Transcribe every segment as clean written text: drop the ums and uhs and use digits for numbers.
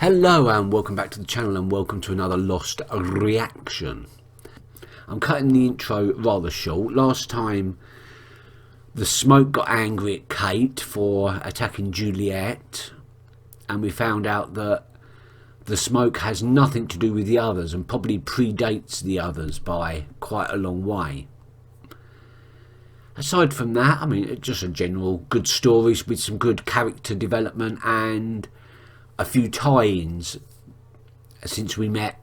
Hello and welcome back to the channel and welcome to another Lost reaction. I'm cutting the intro rather short. Last time the Smoke got angry at Kate for attacking Juliet, and we found out that the Smoke has nothing to do with the others and probably predates the others by quite a long way. Aside from that, I mean, it's just a general good story with some good character development and a few tie-ins since we met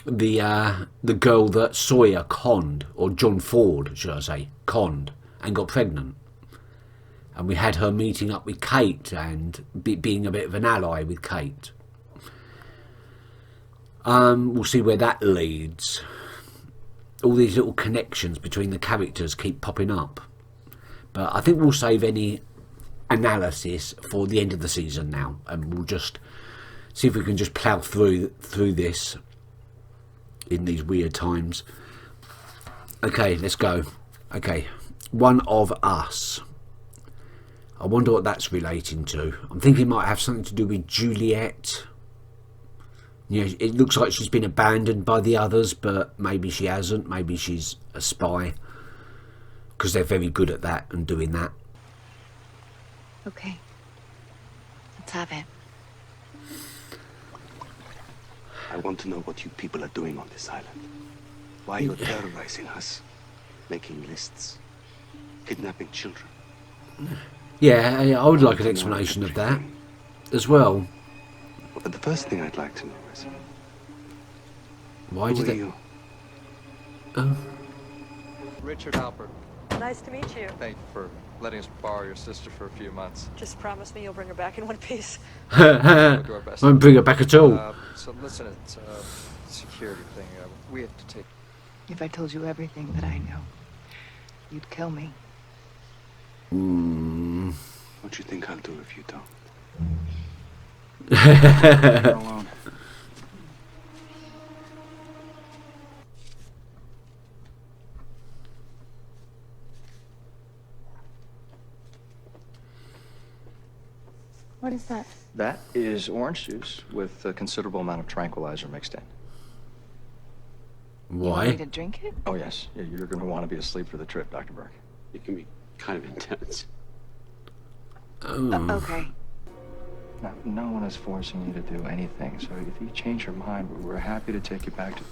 the girl that Sawyer conned, or John Ford should I say, conned and got pregnant, and we had her meeting up with Kate and being a bit of an ally with Kate. We'll see where that leads. All these little connections between the characters keep popping up, but I think we'll save any analysis for the end of the season now, and we'll just see if we can just plough through this in these weird times. Okay, let's go. Okay, One of Us. I wonder what that's relating to. I'm thinking it might have something to do with Juliet. You know, it looks like she's been abandoned by the others, but maybe she hasn't. Maybe she's a spy, because they're very good at that and doing that. Okay. Let's have it. I want to know what you people are doing on this island. Why you're terrorizing us, making lists, kidnapping children. Yeah, I would like an explanation of that as well. But the first thing I'd like to know is, Why who did are they? you? Oh. Richard Halpert, Nice to meet you. thank you for letting us borrow your sister for a few months. Just promise me you'll bring her back in one piece. We'll do our best. Won't bring her back at all. So listen, it's a security thing. We have to take... If I told you everything that I know, you'd kill me. What do you think I'll do if you don't? You're alone. What is that? That is orange juice with a considerable amount of tranquilizer mixed in. You want me Why? to drink it? Oh, yes. Yeah, you're going to want to be asleep for the trip, Dr. Burke. It can be kind of intense. Oh. Okay. Now, no one is forcing you to do anything, so if you change your mind, we're happy to take you back to...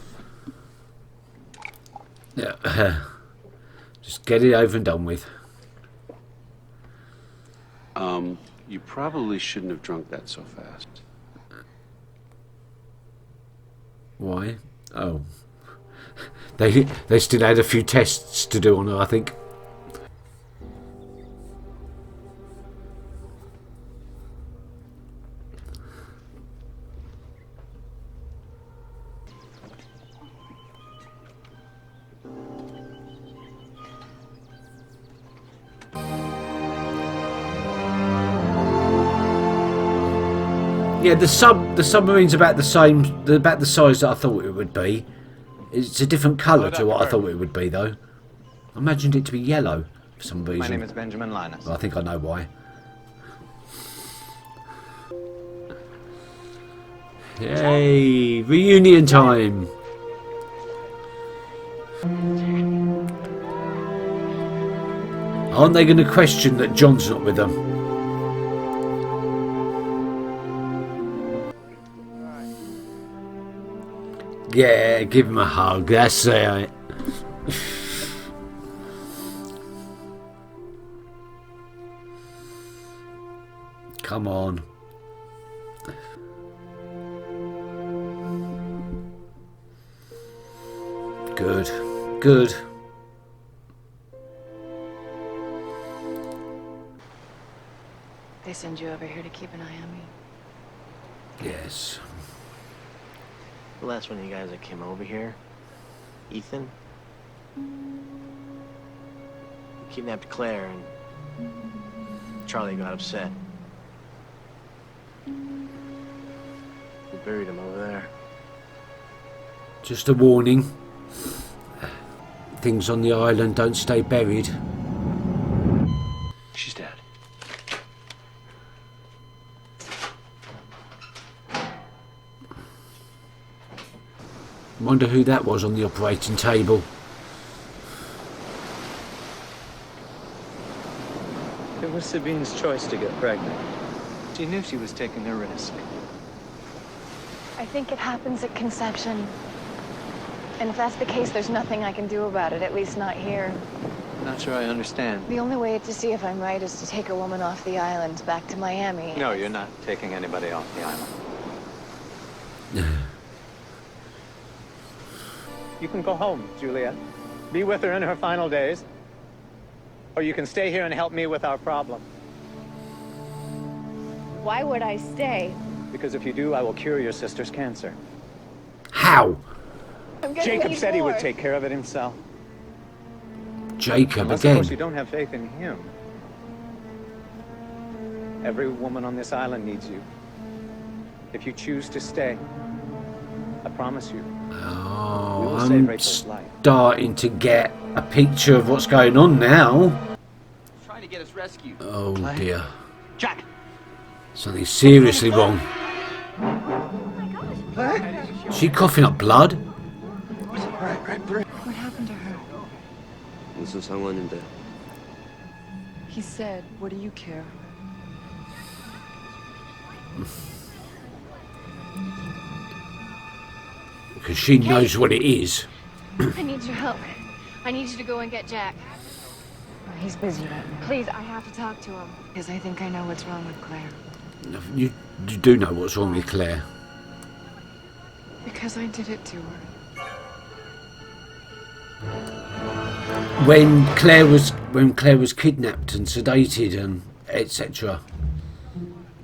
Yeah. Just get it over and done with. You probably shouldn't have drunk that so fast. Why? Oh. They still had a few tests to do on her, I think. Yeah, the submarine's about the same, about the size that I thought it would be. It's a different colour to what I thought it would be, though. I imagined it to be yellow for some reason. My name is Benjamin Linus. Well, I think I know why. Yay! Reunion time! Aren't they going to question that John's not with them? Yeah, give him a hug. That's it. Come on. Good. Good. They send you over here to keep an eye on me. Yes. The last one of you guys that came over here, Ethan, kidnapped Claire and Charlie got upset. We buried him over there. Just a warning. Things on the island don't stay buried. She's dead. Wonder who that was on the operating table. It was Sabine's choice to get pregnant. She knew she was taking a risk. I think it happens at conception. And if that's the case, there's nothing I can do about it, at least not here. Not sure I understand. The only way to see if I'm right is to take a woman off the island back to Miami. No, you're not taking anybody off the island. You can go home, Juliet. Be with her in her final days. Or you can stay here and help me with our problem. Why would I stay? Because if you do, I will cure your sister's cancer. How? I'm getting Jacob said he would bored. take care of it himself. Jacob Unless, of course, you again. don't have faith in him. Every woman on this island needs you. If you choose to stay, I promise you, we Oh, will save I'm Rachel's life. starting to get a picture of what's going on now. Trying to get us rescued. Oh dear. Jack! Something seriously wrong. What? Is she coughing up blood? What happened to her? There's someone in there. He said, what do you care? Because she knows what it is. I need your help. I need you to go and get Jack. He's busy right now. Please, I have to talk to him. Because I think I know what's wrong with Claire. You do know what's wrong with Claire. Because I did it to her. When Claire was kidnapped and sedated and etc.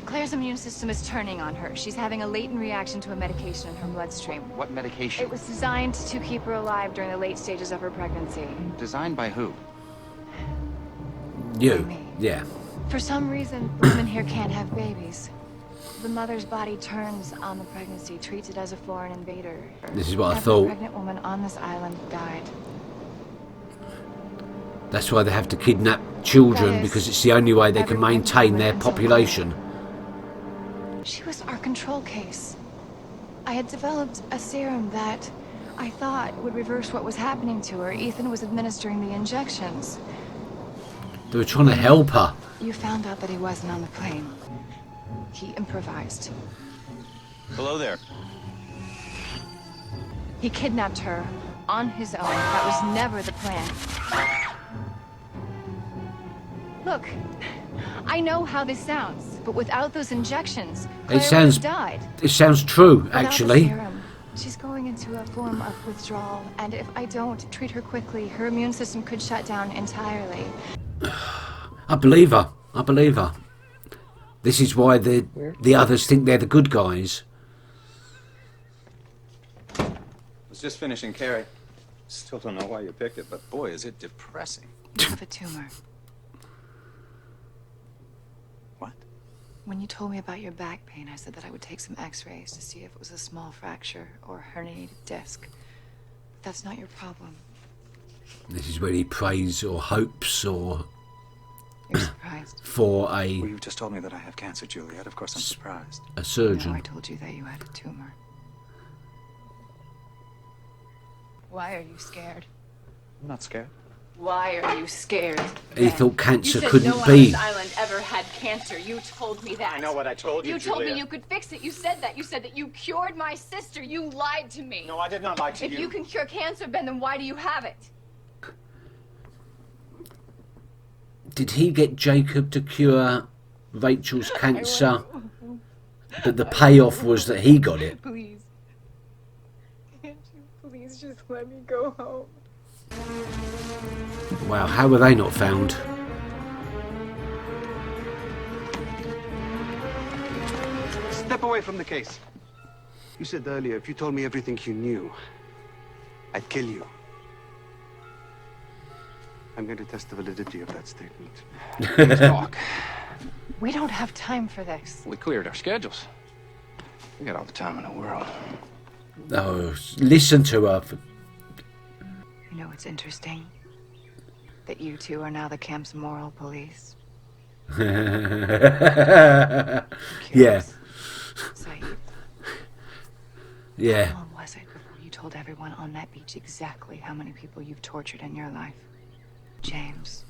Claire's immune system is turning on her. She's having a latent reaction to a medication in her bloodstream. What medication? It was designed to keep her alive during the late stages of her pregnancy. Designed by who? You, yeah. For some reason, women here can't have babies. The mother's body turns on the pregnancy, treats it as a foreign invader. This is what I Every thought. pregnant woman on this island died. That's why they have to kidnap children, That is, because it's the only way they can every pregnant maintain woman their ends up population. She was our control case. I had developed a serum that I thought would reverse what was happening to her. Ethan was administering the injections. They were trying to help her. You found out that he wasn't on the plane. He improvised. Hello there. He kidnapped her on his own. That was never the plan. Look, I know how this sounds, but without those injections, Claire would sounds- have died. It sounds true, Without the actually. serum, she's going into a form of withdrawal, and if I don't treat her quickly, her immune system could shut down entirely. I believe her. I believe her. This is why the others think they're the good guys. Was just finishing Carrie. Still don't know why you picked it, but boy, is it depressing. You have a tumor. What? When you told me about your back pain, I said that I would take some x-rays to see if it was a small fracture or a herniated disc. But that's not your problem. This is where he prays or hopes or You're surprised. for Well, a you've just told me that I have cancer, Juliet. Of course I'm surprised. a No, surgeon. I told you that you had a tumor. Why are you scared? I'm not scared. Why are you scared? He thought cancer You said couldn't no one on be. this island ever had cancer. You told me that. I know what I told you, You told me Juliet. you could fix it. You said that. You said that you cured my sister. You lied to me. No, I did not lie to If you can cure cancer, Ben, then why do you have it? Did he get Jacob to cure Rachel's cancer? But the payoff was that he got it. Please. Can't you please just let me go home? Wow, how were they not found? Step away from the case. You said earlier, if you told me everything you knew, I'd kill you. I'm going to test the validity of that statement. Let's talk. We don't have time for this. We cleared our schedules. We got all the time in the world. Oh, listen to her. You know what's interesting? That you two are now the camp's moral police. Yeah, Saeed, yeah. how long was it before you told told everyone on that beach exactly how many people you've tortured in your life. James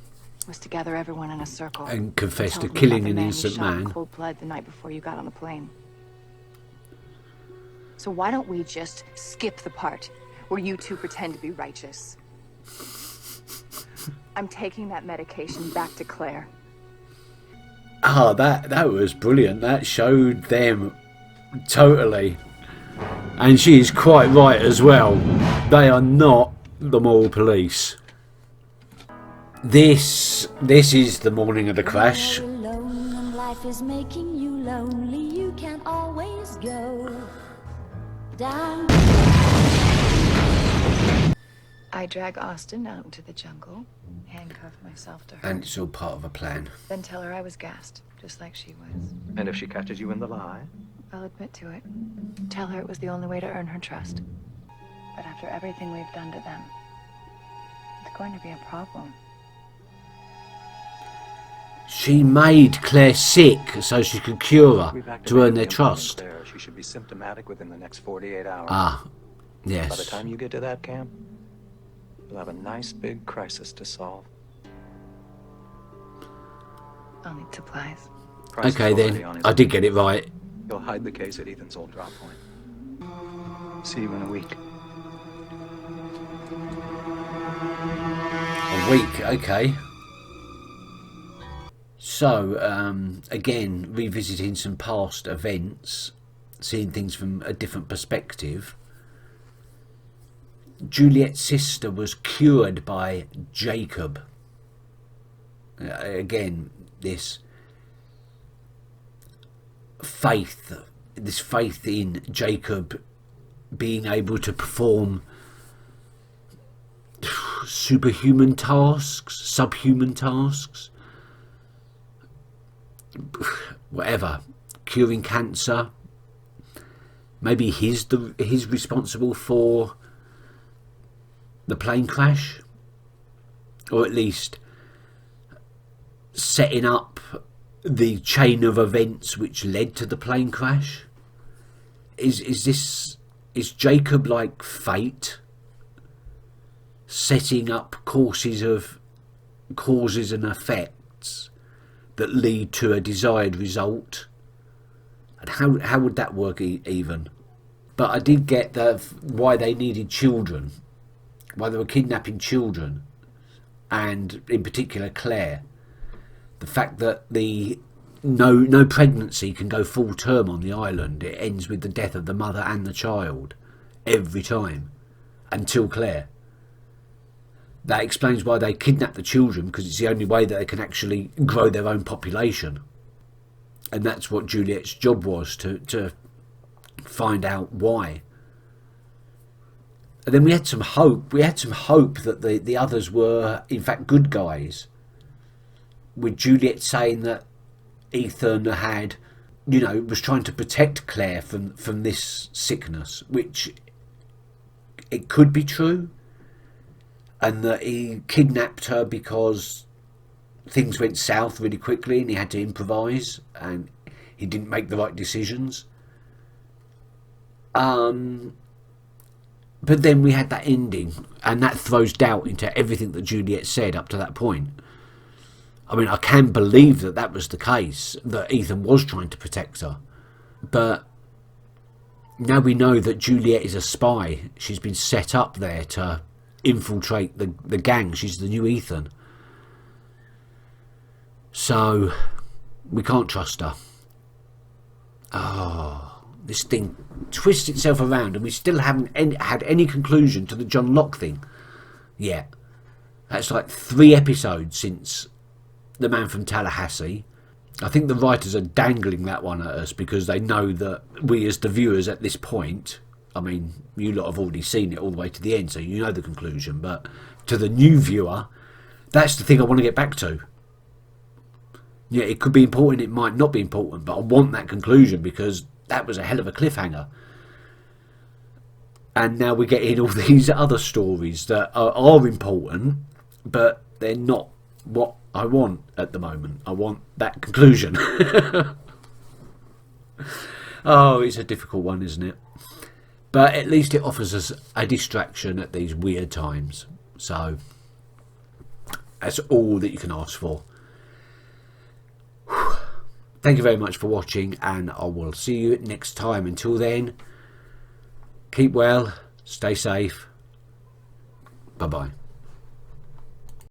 was to gather everyone in a circle and confess to tell them killing about the an man you innocent shot in man. cold blood the night before you got on the plane. So why don't we just skip the part where you two pretend to be righteous? I'm taking that medication back to Claire. Ah, that was brilliant. That showed them totally. And she is quite right as well. They are not the moral police. This is the morning of the crash. When you're alone and life is making you lonely, you can always go down. I drag Austin out into the jungle, handcuff myself to her, And it's all part of a plan. then tell her I was gassed, just like she was. And if she catches you in the lie? I'll admit to it. Tell her it was the only way to earn her trust. But after everything we've done to them, it's going to be a problem. She made Claire sick so she could cure her to earn their trust. Claire. She should be symptomatic within the next 48 hours. Ah, By the yes. time you get to that camp, you'll have a nice big crisis to solve. I'll need supplies. Price is Okay already then, on his I did get it right. You'll hide the case at Ethan's old drop point. See you in a week. A week, okay. So, again, revisiting some past events, seeing things from a different perspective. Juliet's sister was cured by Jacob. Again, this faith in Jacob being able to perform superhuman tasks, subhuman tasks, whatever, curing cancer. Maybe he's responsible for the plane crash, or at least setting up the chain of events which led to the plane crash. Is Jacob like fate, setting up causes and effects that lead to a desired result? And how would that work even? But I did get why they needed children, why they were kidnapping children, and in particular Claire. The fact that no pregnancy can go full term on the island. It ends with the death of the mother and the child every time, until Claire. That explains why they kidnap the children, because it's the only way that they can actually grow their own population. And that's what Juliet's job was, to find out why. And then we had some hope. We had some hope that the others were in fact good guys, with Juliet saying that Ethan had, was trying to protect Claire from this sickness, which it could be true, and that he kidnapped her because things went south really quickly and he had to improvise and he didn't make the right decisions. But then we had that ending, and that throws doubt into everything that Juliet said up to that point. I mean, I can believe that was the case, that Ethan was trying to protect her. But now we know that Juliet is a spy. She's been set up there to infiltrate the gang. She's the new Ethan. So we can't trust her. Oh, this thing twists itself around, and we still haven't had any conclusion to the John Locke thing yet. That's like 3 episodes since The Man from Tallahassee. I think the writers are dangling that one at us because they know that we as the viewers at this point, I mean, you lot have already seen it all the way to the end, so you know the conclusion, but to the new viewer, that's the thing I want to get back to. Yeah, it could be important, it might not be important, but I want that conclusion because that was a hell of a cliffhanger. And now we're getting all these other stories that are important, but they're not what I want at the moment. I want that conclusion. Oh, it's a difficult one, isn't it? But at least it offers us a distraction at these weird times. So that's all that you can ask for. Thank you very much for watching, and I will see you next time. Until then, keep well, stay safe. Bye-bye.